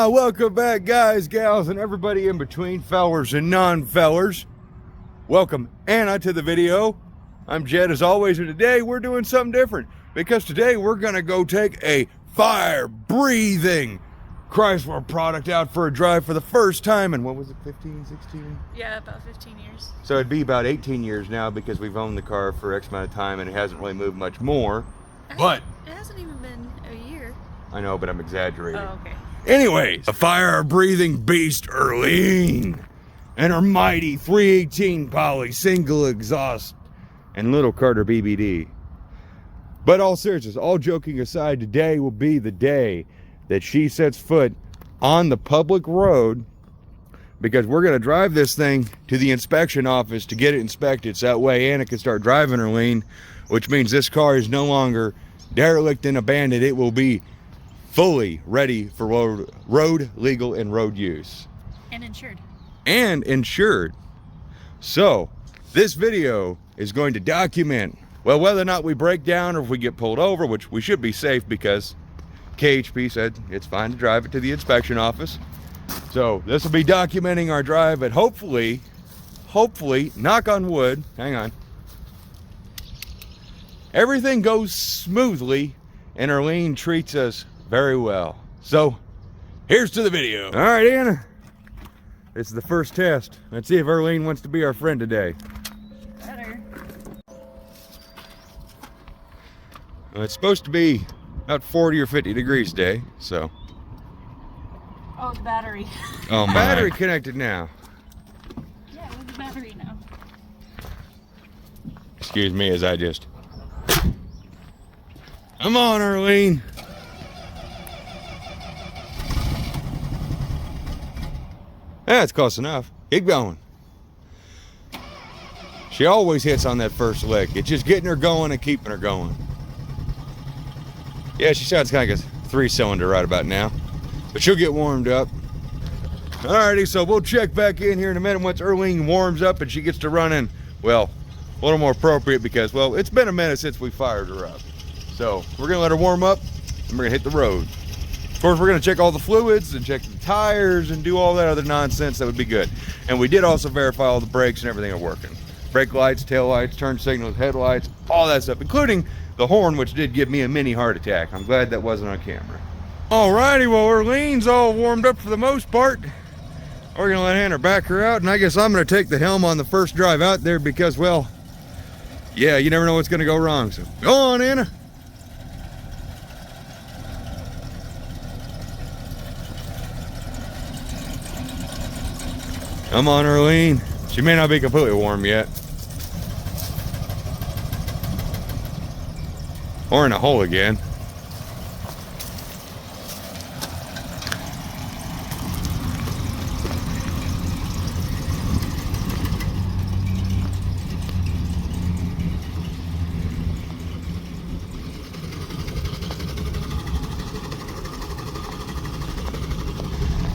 Welcome back, guys, gals, and everybody in between, fellers and non-fellers. Welcome, Anna, to the video. I'm Jed, as always, and today we're doing something different because today we're gonna go take a fire-breathing Chrysler product out for a drive for the first time in, what was it, 15, 16? Yeah, about 15 years. So it'd be about 18 years now because we've owned the car for X amount of time and it hasn't really moved much more. But it hasn't even been a year. I know, but I'm exaggerating. Oh, okay. Anyways, a fire-breathing beast, Earlene, and her mighty 318 poly single exhaust and little Carter BBD. But all seriousness, all joking aside, today will be the day that she sets foot on the public road because we're going to drive this thing to the inspection office to get it inspected so that way Anna can start driving Earlene, which means this car is no longer derelict and abandoned. It will be fully ready for road legal and road use. And insured. And insured. So, this video is going to document, well, whether or not we break down or if we get pulled over, which we should be safe because KHP said it's fine to drive it to the inspection office. So, this will be documenting our drive, and hopefully, knock on wood, hang on, everything goes smoothly and Earlene treats us very well. So, here's to the video. All right, Anna. This is the first test. Let's see if Earlene wants to be our friend today. Better. Well, it's supposed to be about 40 or 50 degrees today, so. Oh, the battery. Oh, my. Battery connected now. Yeah, with the battery now. Excuse me as I just. Come on, Earlene. That's close enough. Keep going. She always hits on that first lick. It's just getting her going and keeping her going. Yeah, she sounds kind of like a 3-cylinder right about now. But she'll get warmed up. Alrighty, so we'll check back in here in a minute once Earlene warms up and she gets to running, well, a little more appropriate because, well, it's been a minute since we fired her up. So we're going to let her warm up and we're going to hit the road. Of course, we're going to check all the fluids and check the tires and do all that other nonsense. That would be good. And we did also verify all the brakes and everything are working. Brake lights, tail lights, turn signals, headlights, all that stuff, including the horn, which did give me a mini heart attack. I'm glad that wasn't on camera. Alrighty, well, Earlene's all warmed up for the most part. We're going to let Hannah back her out, and I guess I'm going to take the helm on the first drive out there because, well, yeah, you never know what's going to go wrong. So go on, Anna. Come on, Earlene. She may not be completely warm yet. Or in a hole again.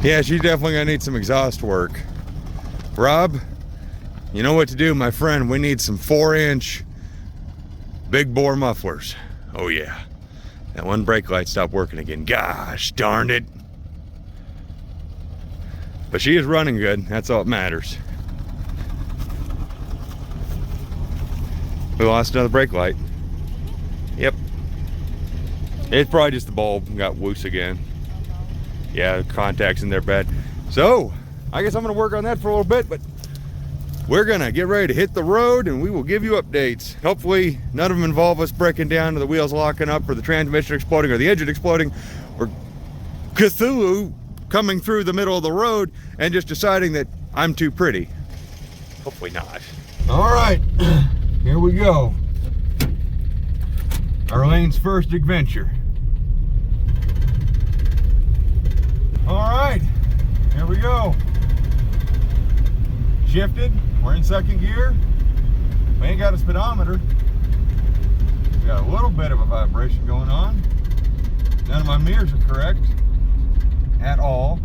Yeah, she's definitely gonna need some exhaust work. Rob, you know what to do, my friend. We need some 4-inch big bore mufflers. Oh yeah. That one brake light stopped working again. Gosh darn it. But she is running good. That's all that matters. We lost another brake light. Yep. It's probably just the bulb got loose again. Yeah, the contacts in there bad. So, I guess I'm gonna work on that for a little bit, but we're gonna get ready to hit the road and we will give you updates. Hopefully none of them involve us breaking down or the wheels locking up or the transmission exploding or the engine exploding or Cthulhu coming through the middle of the road and just deciding that I'm too pretty. Hopefully not. All right, here we go. Earlene's first adventure. All right, here we go. Shifted, we're in second gear. We ain't got a speedometer. We got a little bit of a vibration going on. None of my mirrors are correct at all.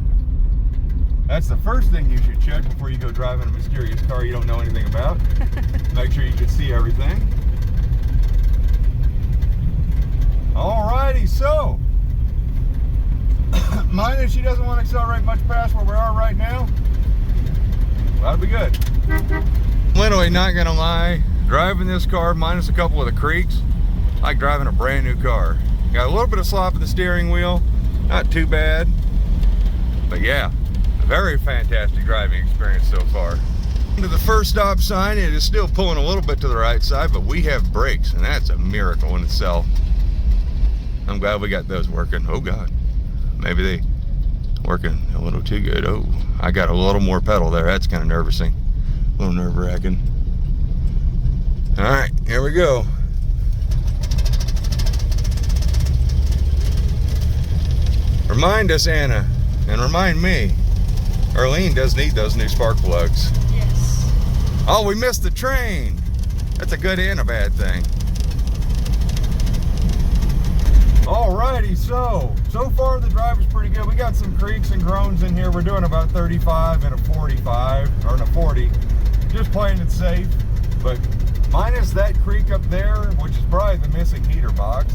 That's the first thing you should check before you go driving a mysterious car you don't know anything about. Make sure you can see everything. Alrighty, so Mine is she doesn't want to accelerate much past where we are right now. That'd be good. Literally not gonna lie, driving this car minus a couple of the creaks, like driving a brand new car. Got a little bit of slop in the steering wheel, not too bad, but yeah, a very fantastic driving experience so far. To the first stop sign, it is still pulling a little bit to the right side, but we have brakes, and that's a miracle in itself. I'm glad we got those working. Oh God, maybe they working a little too good. Oh, I got a little more pedal there. That's kind of nervousing, a little nerve-wracking. All right, here we go. Remind us, Anna, and remind me, Earlene does need those new spark plugs. Yes. Oh, we missed the train. That's a good and a bad thing. Alrighty, so far the drive is pretty good. We got some creaks and groans in here. We're doing about 35 and a 45, or in a 40. Just playing it safe, but minus that creak up there, which is probably the missing heater box.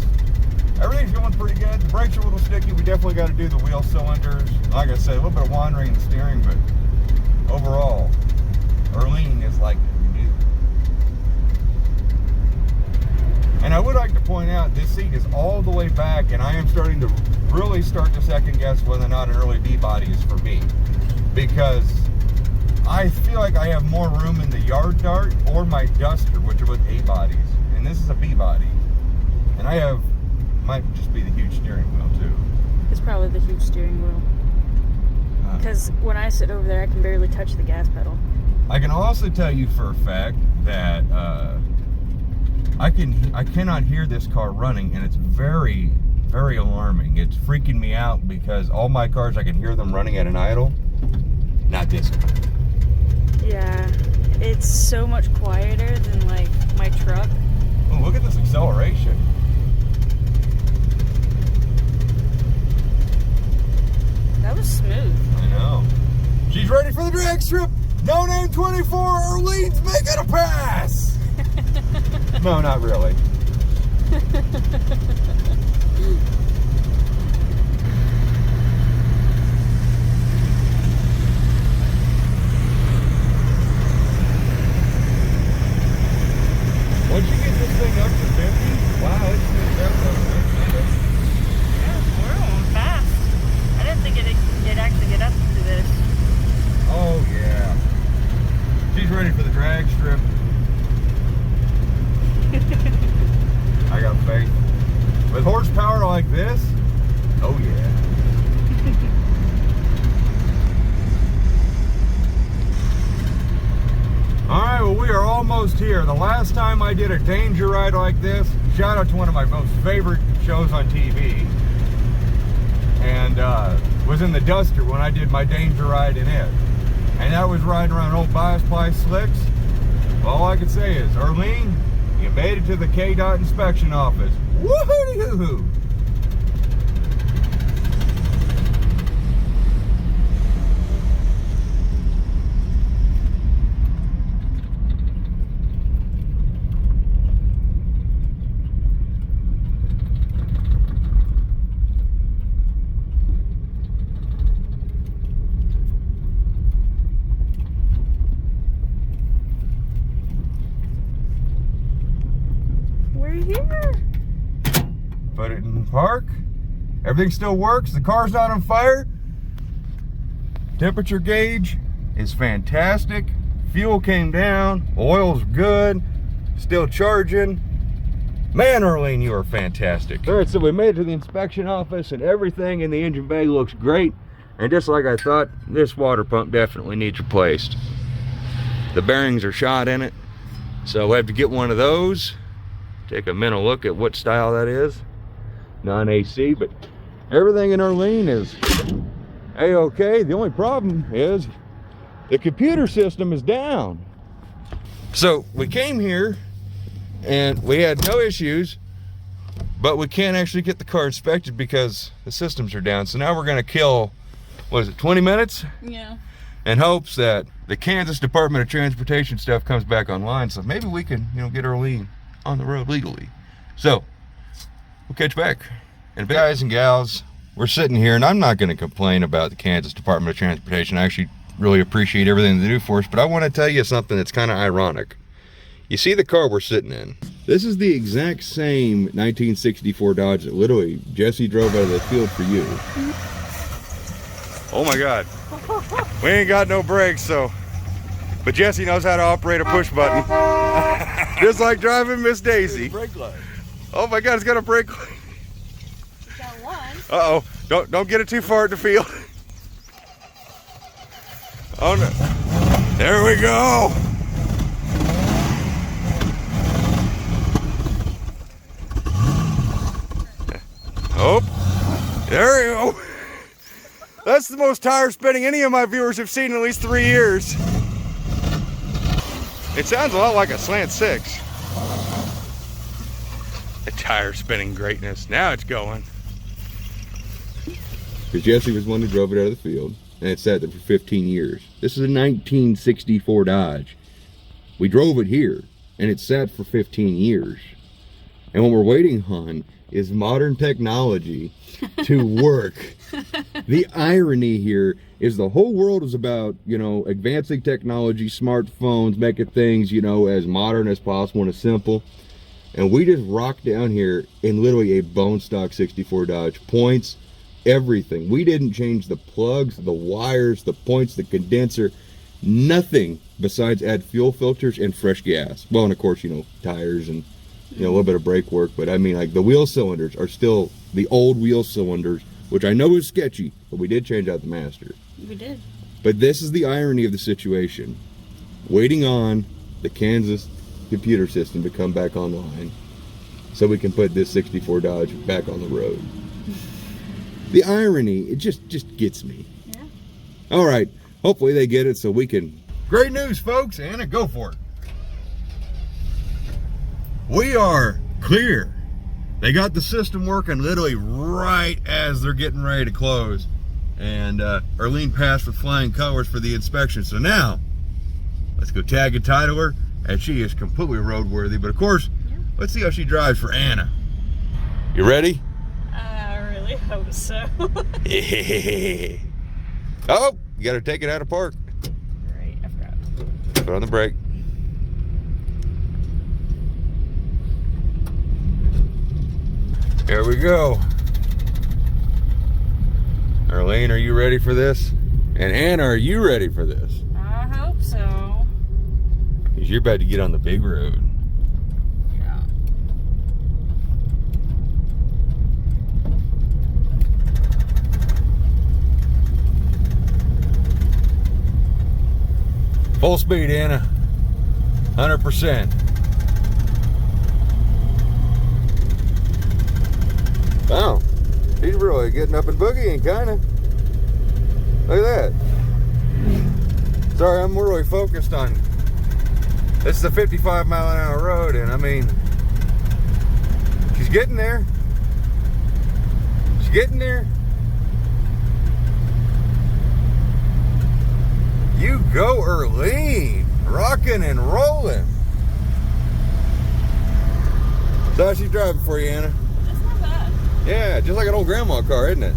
Everything's going pretty good. The brakes are a little sticky. We definitely got to do the wheel cylinders. Like I said, a little bit of wandering in the steering, but overall, Earlene is like new. And I would like to point out, this seat is all the way back, and I am starting to really start to second guess whether or not an early B body is for me. Because I feel like I have more room in the yard dart or my duster, which are both A bodies. And this is a B body. And I have, might just be the huge steering wheel too. It's probably the huge steering wheel. Because when I sit over there, I can barely touch the gas pedal. I can also tell you for a fact that I cannot hear this car running, and it's very, very alarming. It's freaking me out because all my cars, I can hear them running at an idle. Not this one. Yeah, it's so much quieter than like my truck. Oh, look at this acceleration. That was smooth. I know. She's ready for the drag strip. No name 24, Earlene's making a pass. No, not really. Once you get this thing up to 50, wow, it's moved up a bit. Yeah, we're going fast. I didn't think it'd actually get up to this. Oh yeah. She's ready for the drag strip. I got faith. With horsepower like this, oh yeah. Alright, well we are almost here. The last time I did a danger ride like this, shout out to one of my most favorite shows on TV, and was in the Duster when I did my danger ride in it. And that was riding around old bias ply slicks. Well, all I can say is, Earlene, you made it to the KDOT inspection office. Woohoo! Here. Put it in park. Everything still works. The car's not on fire. Temperature gauge is fantastic. Fuel came down. Oil's good. Still charging. Man, Earlene, you are fantastic. All right, so we made it to the inspection office, and everything in the engine bay looks great. And just like I thought, this water pump definitely needs replaced. The bearings are shot in it, so we have to get one of those. Take a mental look at what style that is. Non-AC, but everything in Earlene is A-okay. The only problem is the computer system is down. So we came here and we had no issues, but we can't actually get the car inspected because the systems are down. So now we're gonna kill, what is it, 20 minutes? Yeah. In hopes that the Kansas Department of Transportation stuff comes back online, so maybe we can, get Earlene on the road legally. So we'll catch back. And guys and gals, we're sitting here, and I'm not going to complain about the Kansas Department of Transportation. I actually really appreciate everything they do for us, but I want to tell you something that's kind of ironic. You see the car we're sitting in? This is the exact same 1964 Dodge that literally Jesse drove out of the field for you. Oh my God. We ain't got no brakes, so. But Jesse knows how to operate a push button. Just like driving Miss Daisy. Brake light. Oh my God, it's got a brake light. Got one. Uh-oh, don't get it too far at the field. Oh no, there we go. Oh, there we go. That's the most tire spinning any of my viewers have seen in at least 3 years. It sounds a lot like a slant 6. The tire spinning greatness. Now it's going. Because Jesse was one who drove it out of the field, and it sat there for 15 years. This is a 1964 Dodge. We drove it here, and it sat for 15 years. And what we're waiting on is modern technology to work. The irony here is the whole world is about, you know, advancing technology, smartphones, making things, you know, as modern as possible and as simple. And we just rocked down here in literally a bone stock 64 Dodge. Points, everything. We didn't change the plugs, the wires, the points, the condenser, nothing besides add fuel filters and fresh gas. Well, and of course, you know, tires and, you know, a little bit of brake work. But I mean, like, the wheel cylinders are still the old wheel cylinders, which I know is sketchy, but we did change out the master. We did. But this is the irony of the situation. Waiting on the Kansas computer system to come back online so we can put this 64 Dodge back on the road. The irony, it just gets me. Yeah. All right, hopefully they get it so we can. Great news, folks. Anna, go for it. We are clear. They got the system working literally right as they're getting ready to close. And Earlene passed with flying colors for the inspection. So now, let's go tag and title her, as she is completely roadworthy. But of course, yeah, let's see how she drives for Anna. You ready? I really hope so. Oh, you gotta take it out of park. Right, I forgot. Put on the brake. Here we go. Earlene, are you ready for this? And Anna, are you ready for this? I hope so. Because you're about to get on the big road. Yeah. Full speed, Anna. 100%. Wow. She's really getting up and boogieing, kind of. Look at that. Sorry, I'm really focused on. This is a 55-mile-an-hour road, and I mean, she's getting there. She's getting there. You go, Earlene. Rocking and rolling. So how's she driving for you, Anna? That's not bad. Yeah, just like an old grandma car, isn't it?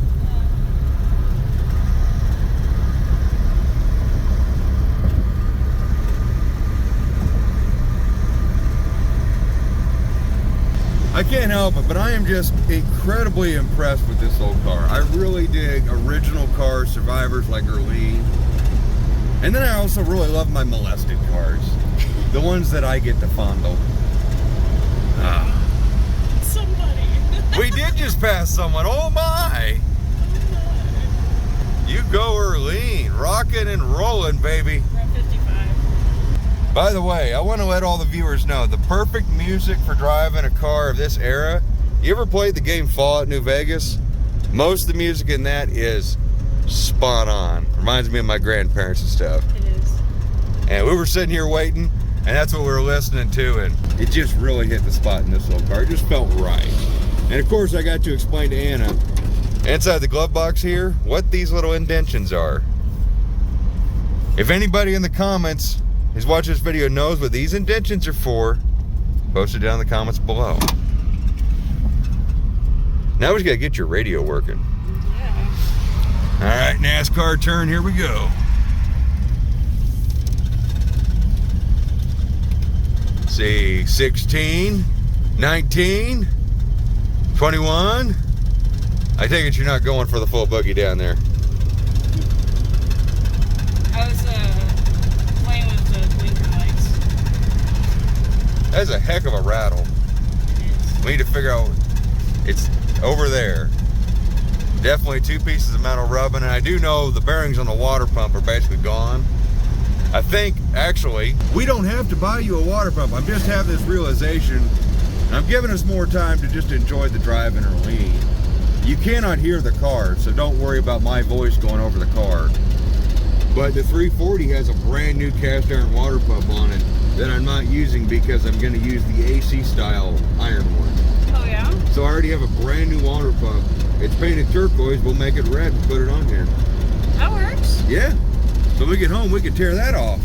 I can't help it, but I am just incredibly impressed with this old car. I really dig original cars, survivors like Earlene. And then I also really love my molested cars. The ones that I get to fondle. Somebody. We did just pass someone. Oh my! You go, Earlene. Rocking and rolling, baby. We're at 55. By the way, I want to let all the viewers know the perfect music for driving a car of this era. You ever played the game Fallout New Vegas? Most of the music in that is spot on. Reminds me of my grandparents and stuff. It is. And we were sitting here waiting, and that's what we were listening to, and it just really hit the spot in this little car. It just felt right. And of course, I got to explain to Anna, inside the glove box here, what these little indentions are. If anybody in the comments who's watching this video knows what these indentions are for, post it down in the comments below. Now we just gotta get your radio working. Yeah. All right, NASCAR turn, here we go. Let's see, 16, 19, 21. I take it you're not going for the full buggy down there. I was playing with the blinker lights. That's a heck of a rattle. It is. We need to figure out, it's over there. Definitely 2 pieces of metal rubbing, and I do know the bearings on the water pump are basically gone. I think, actually, we don't have to buy you a water pump. I'm just having this realization, and I'm giving us more time to just enjoy the drive in Earlene. You cannot hear the car, so don't worry about my voice going over the car. But the 340 has a brand new cast iron water pump on it that I'm not using because I'm going to use the AC style iron one. Oh yeah? So I already have a brand new water pump. It's painted turquoise. We'll make it red and put it on here. That works. Yeah. So when we get home, we can tear that off.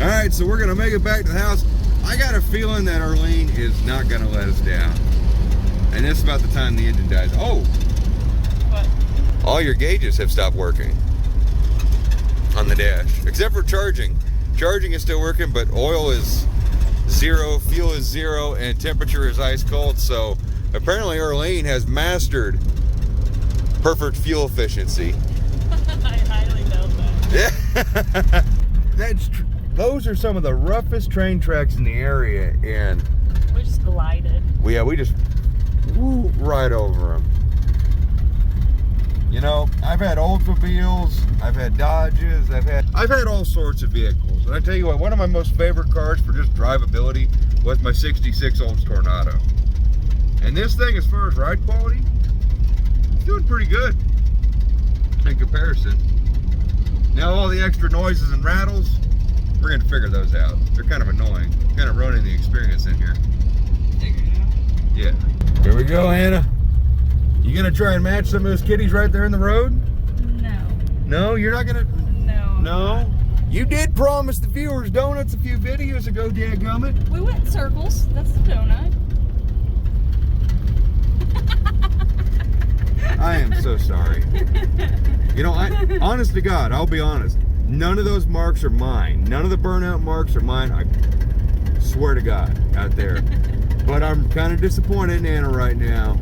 All right, so we're going to make it back to the house. I got a feeling that Earlene is not going to let us down. And that's about the time the engine dies. Oh! What? All your gauges have stopped working on the dash, except for charging. Charging is still working, but oil is 0, fuel is 0, and temperature is ice cold. So apparently Earlene has mastered perfect fuel efficiency. I highly doubt that. Yeah. Those are some of the roughest train tracks in the area, and We just glided. we just woo right over them. You know, I've had Oldsmobiles, I've had Dodges, I've had all sorts of vehicles. And I tell you what, one of my most favorite cars for just drivability was my 66 Olds Tornado. And this thing, as far as ride quality, it's doing pretty good in comparison. Now all the extra noises and rattles, we're going to figure those out. They're kind of annoying, kind of ruining the experience in here. Yeah. Here we go, Hannah. You gonna try and match some of those kitties right there in the road? No. No, you're not gonna? No. No? You did promise the viewers donuts a few videos ago, dadgummit. We went in circles. That's the donut. I am so sorry. You know, honest to God, I'll be honest. None of those marks are mine. None of the burnout marks are mine. I swear to God, out there. But I'm kind of disappointed in Anna right now.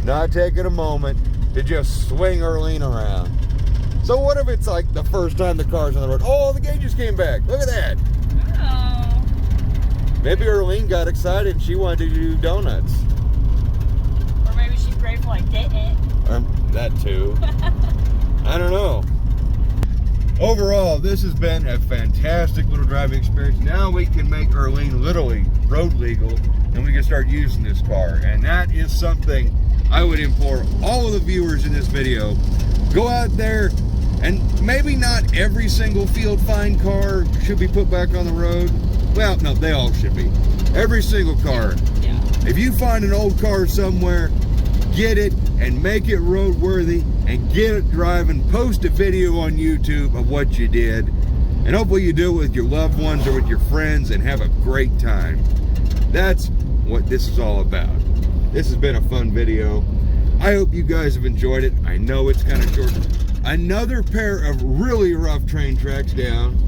Not taking a moment to just swing Earlene around. So what if it's like the first time the car's on the road? Oh, the gauges came back. Look at that. Oh. Maybe Earlene got excited and she wanted to do donuts. Or maybe she's grateful I didn't. That too. I don't know. Overall, this has been a fantastic little driving experience. Now we can make Earlene literally road legal and we can start using this car. And that is something I would implore all of the viewers in this video. Go out there, and maybe not every single field find car should be put back on the road. Well, no, they all should be. Every single car. Yeah. If you find an old car somewhere, get it and make it roadworthy and get it driving. Post a video on YouTube of what you did. And hopefully you do it with your loved ones or with your friends and have a great time. That's what this is all about. This has been a fun video. I hope you guys have enjoyed it. I know it's kind of short. Another pair of really rough train tracks down.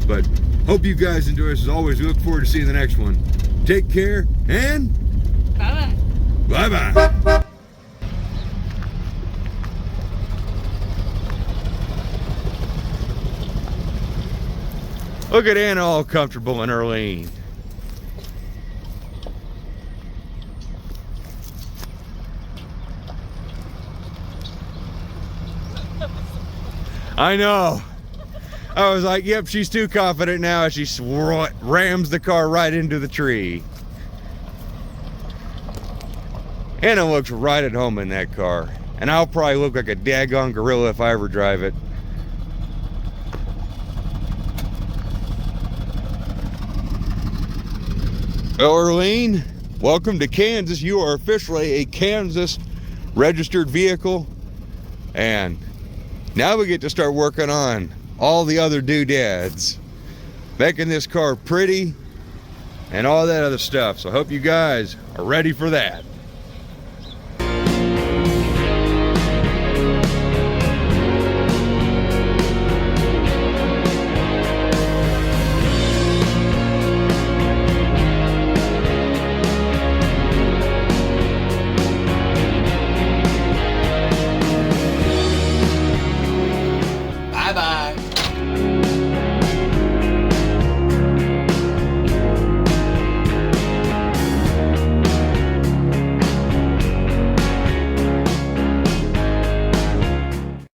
But hope you guys enjoy this. As always, we look forward to seeing the next one. Take care and Bye-bye. bye-bye. Look at Anna all comfortable in Earlene. I know. I was like, yep, she's too confident now as she rams the car right into the tree. Anna looks right at home in that car. And I'll probably look like a daggone gorilla if I ever drive it. Well, Earlene, welcome to Kansas. You are officially a Kansas registered vehicle. And now we get to start working on all the other doodads. Making this car pretty and all that other stuff. So I hope you guys are ready for that.